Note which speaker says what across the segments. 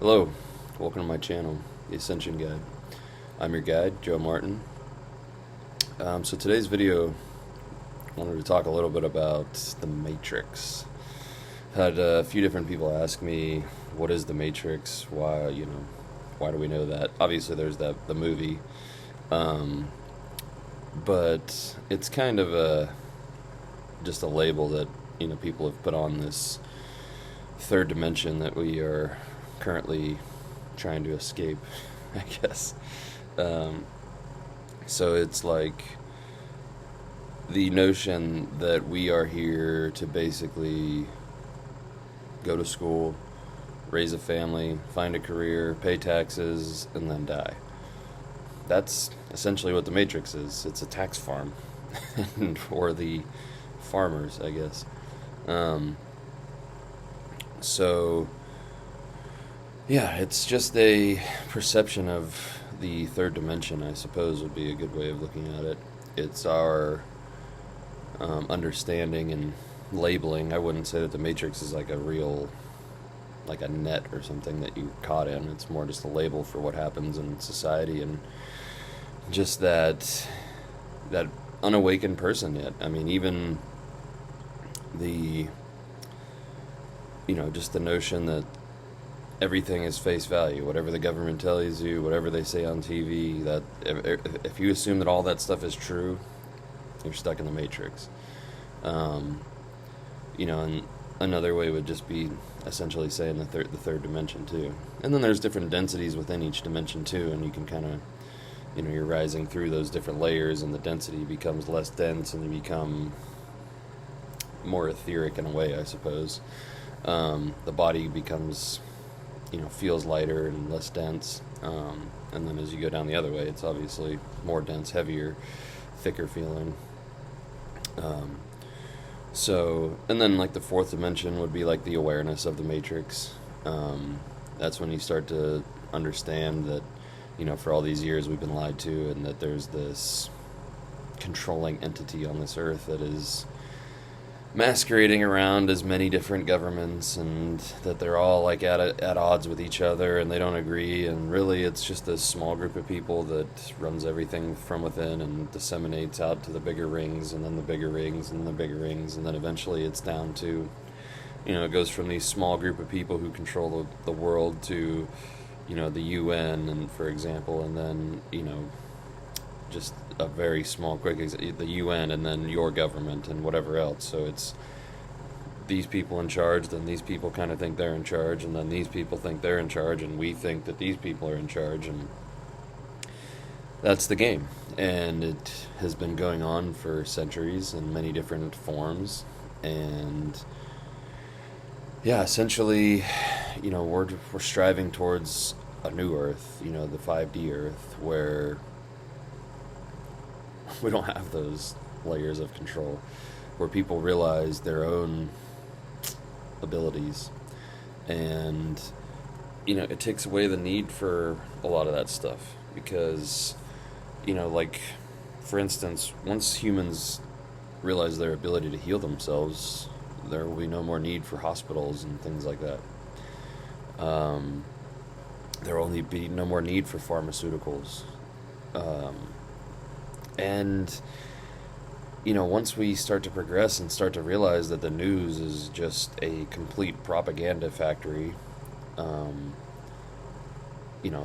Speaker 1: Hello, welcome to my channel, The Ascension Guide. I'm your guide, Joe Martin. So today's video, I wanted to talk a little bit about the Matrix. Had a few different people ask me, what is the Matrix? Why do we know that? Obviously there's the movie, but it's kind of just a label that, people have put on this third dimension that we are currently trying to escape, I guess. So it's like the notion that we are here to basically go to school, raise a family, find a career, pay taxes, and then die. That's essentially what the Matrix is. It's a tax farm for the farmers, I guess. So yeah, it's just a perception of the third dimension, I suppose, would be a good way of looking at it. It's our understanding and labeling. I wouldn't say that the Matrix is like a real, like a net or something that you're caught in. It's more just a label for what happens in society and just that unawakened person yet. I mean, even the, just the notion that everything is face value. Whatever the government tells you, whatever they say on TV, that if you assume that all that stuff is true, you're stuck in the Matrix. And another way would just be essentially saying the third dimension too. And then there's different densities within each dimension too, and you can kind of, you're rising through those different layers, and the density becomes less dense, and you become more etheric in a way, I suppose. The body becomes, feels lighter and less dense. And then as you go down the other way, it's obviously more dense, heavier, thicker feeling. And then like the fourth dimension would be like the awareness of the Matrix. That's when you start to understand that, for all these years we've been lied to, and that there's this controlling entity on this earth that is masquerading around as many different governments, and that they're all like at odds with each other, and they don't agree, and really it's just this small group of people that runs everything from within and disseminates out to the bigger rings, and then the bigger rings, and the bigger rings, and then eventually it's down to, it goes from these small group of people who control the world to, the UN, and for example, and then, just a very small, quick, the UN, and then your government, and whatever else. So it's these people in charge, then these people kind of think they're in charge, and then these people think they're in charge, and we think that these people are in charge, and that's the game. And it has been going on for centuries in many different forms, and yeah, essentially, we're striving towards a new Earth, the 5D Earth, where we don't have those layers of control, where people realize their own abilities, and it takes away the need for a lot of that stuff, because like, for instance, once humans realize their ability to heal themselves, there will be no more need for hospitals and things like that. There will only be no more need for pharmaceuticals. And, once we start to progress and start to realize that the news is just a complete propaganda factory,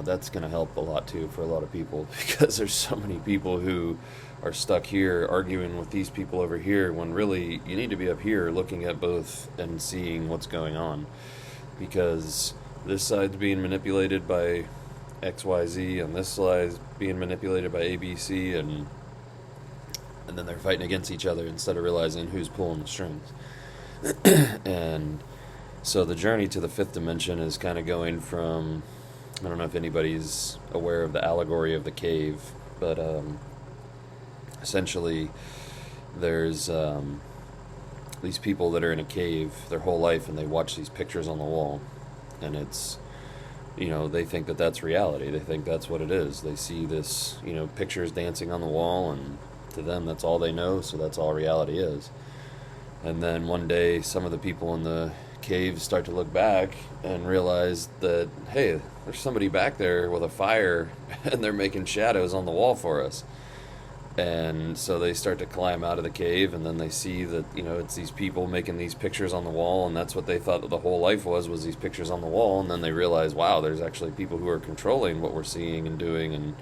Speaker 1: that's going to help a lot too for a lot of people, because there's so many people who are stuck here arguing with these people over here, when really you need to be up here looking at both and seeing what's going on, because this side's being manipulated by XYZ, and this side's being manipulated by ABC, and then they're fighting against each other instead of realizing who's pulling the strings. And so the journey to the fifth dimension is kind of going from, I don't know if anybody's aware of the allegory of the cave, but essentially there's these people that are in a cave their whole life, and they watch these pictures on the wall, and it's, they think that that's reality. They think that's what it is. They see this, pictures dancing on the wall, and to them that's all they know, so that's all reality is. And then one day some of the people in the caves start to look back and realize that, hey, there's somebody back there with a fire and they're making shadows on the wall for us. And so they start to climb out of the cave, and then they see that, it's these people making these pictures on the wall, and that's what they thought that the whole life was these pictures on the wall. And then they realize, wow, there's actually people who are controlling what we're seeing and doing, and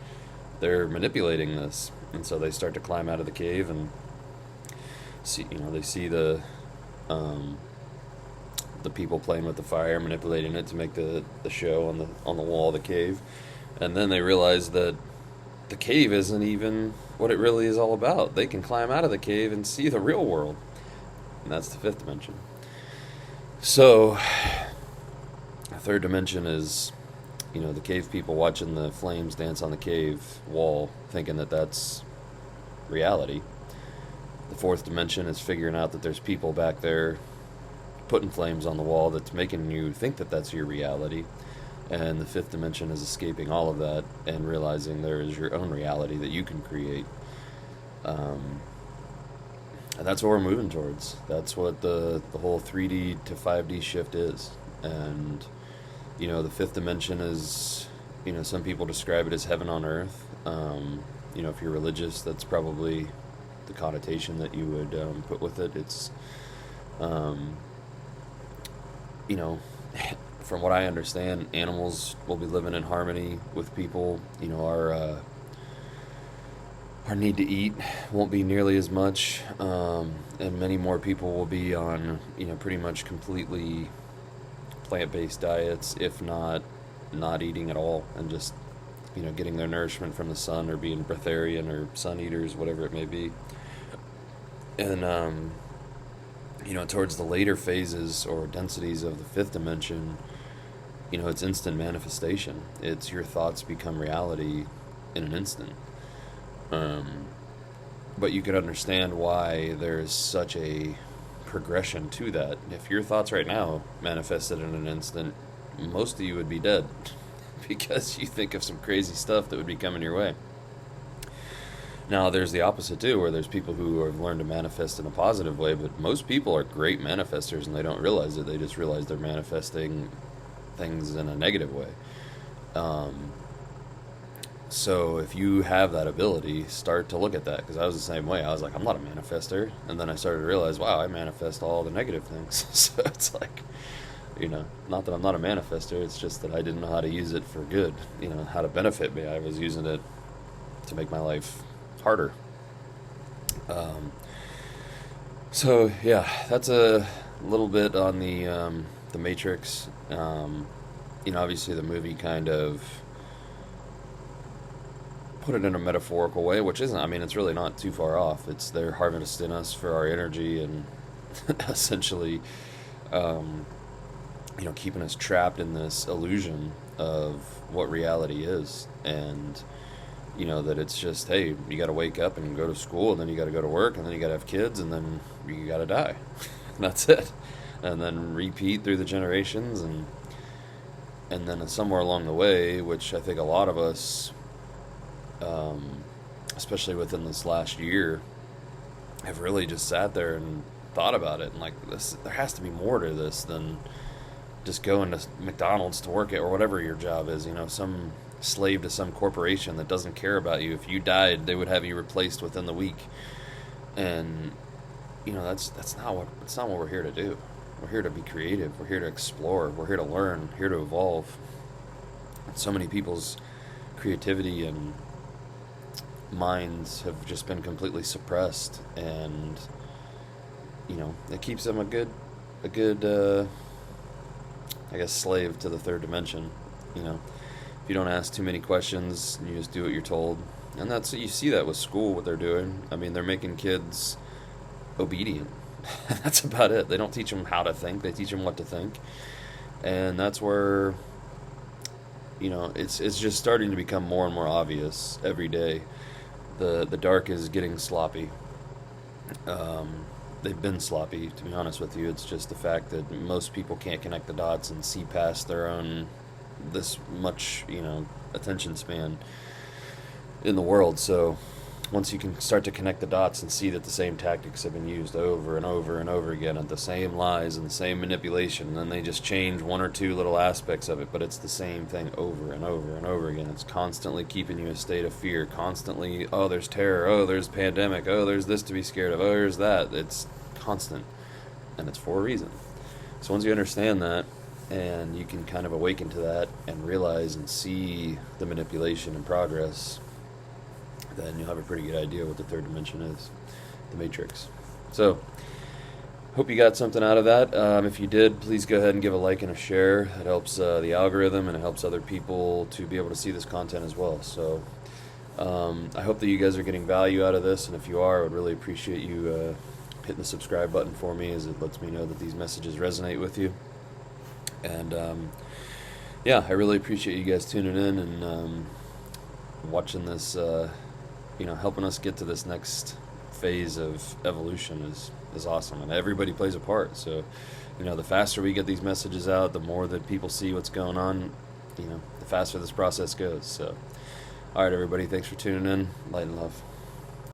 Speaker 1: they're manipulating this. And so they start to climb out of the cave and see, they see the people playing with the fire, manipulating it to make the show on the wall of the cave. And then they realize that the cave isn't even what it really is all about. They can climb out of the cave and see the real world. And that's the fifth dimension. So, the third dimension is, the cave people watching the flames dance on the cave wall, thinking that that's reality. The fourth dimension is figuring out that there's people back there putting flames on the wall that's making you think that that's your reality. And the fifth dimension is escaping all of that and realizing there is your own reality that you can create. And that's what we're moving towards. That's what the whole 3D to 5D shift is. And, the fifth dimension is, some people describe it as heaven on earth. If you're religious, that's probably the connotation that you would put with it. It's, from what I understand, animals will be living in harmony with people. Our need to eat won't be nearly as much, and many more people will be on, pretty much completely plant-based diets, if not eating at all, and just, getting their nourishment from the sun, or being breatharian or sun eaters, whatever it may be. And, towards the later phases or densities of the fifth dimension, it's instant manifestation. It's your thoughts become reality in an instant. But you can understand why there's such a progression to that. If your thoughts right now manifested in an instant, most of you would be dead because you think of some crazy stuff that would be coming your way. Now, there's the opposite too, where there's people who have learned to manifest in a positive way, but most people are great manifestors and they don't realize it. They just realize they're manifesting things in a negative way. So if you have that ability, start to look at that, because I was the same way. I was like, I'm not a manifester. And then I started to realize, wow, I manifest all the negative things. So it's like, not that I'm not a manifester, it's just that I didn't know how to use it for good, how to benefit me. I was using it to make my life harder. So yeah, that's a little bit on the Matrix. Obviously the movie kind of put it in a metaphorical way, which isn't, it's really not too far off. It's they're harvesting us for our energy and essentially, keeping us trapped in this illusion of what reality is. And, that it's just, hey, you got to wake up and go to school, and then you got to go to work, and then you got to have kids, and then you got to die. And that's it. And then repeat through the generations, and then somewhere along the way, which I think a lot of us, especially within this last year, have really just sat there and thought about it, and like, there has to be more to this than just going to McDonald's to work at, or whatever your job is, some slave to some corporation that doesn't care about you. If you died, they would have you replaced within the week. And that's not what we're here to do. We're here to be creative. We're here to explore. We're here to learn, here to evolve. So many people's creativity and minds have just been completely suppressed, and it keeps them a good I guess slave to the third dimension. If you don't ask too many questions, you just do what you're told. And you see that with school, what they're doing. They're making kids obedient. That's about it. They don't teach them how to think, they teach them what to think. And that's where, it's just starting to become more and more obvious every day. The dark is getting sloppy. They've been sloppy, to be honest with you. It's just the fact that most people can't connect the dots and see past their own, this much, attention span in the world. So once you can start to connect the dots and see that the same tactics have been used over and over and over again, and the same lies and the same manipulation, and then they just change one or two little aspects of it, but it's the same thing over and over and over again. It's constantly keeping you in a state of fear, constantly, oh, there's terror, oh, there's pandemic, oh, there's this to be scared of, oh, there's that. It's constant, and it's for a reason. So once you understand that, and you can kind of awaken to that and realize and see the manipulation and progress, then you'll have a pretty good idea what the third dimension is, the matrix. So, hope you got something out of that. If you did, please go ahead and give a like and a share. It helps the algorithm, and it helps other people to be able to see this content as well. So, I hope that you guys are getting value out of this, and if you are, I would really appreciate you hitting the subscribe button for me, as it lets me know that these messages resonate with you. And yeah, I really appreciate you guys tuning in and watching this. Helping us get to this next phase of evolution is awesome, and everybody plays a part. So, the faster we get these messages out, the more that people see what's going on, the faster this process goes. So, all right, everybody, thanks for tuning in. Light and love.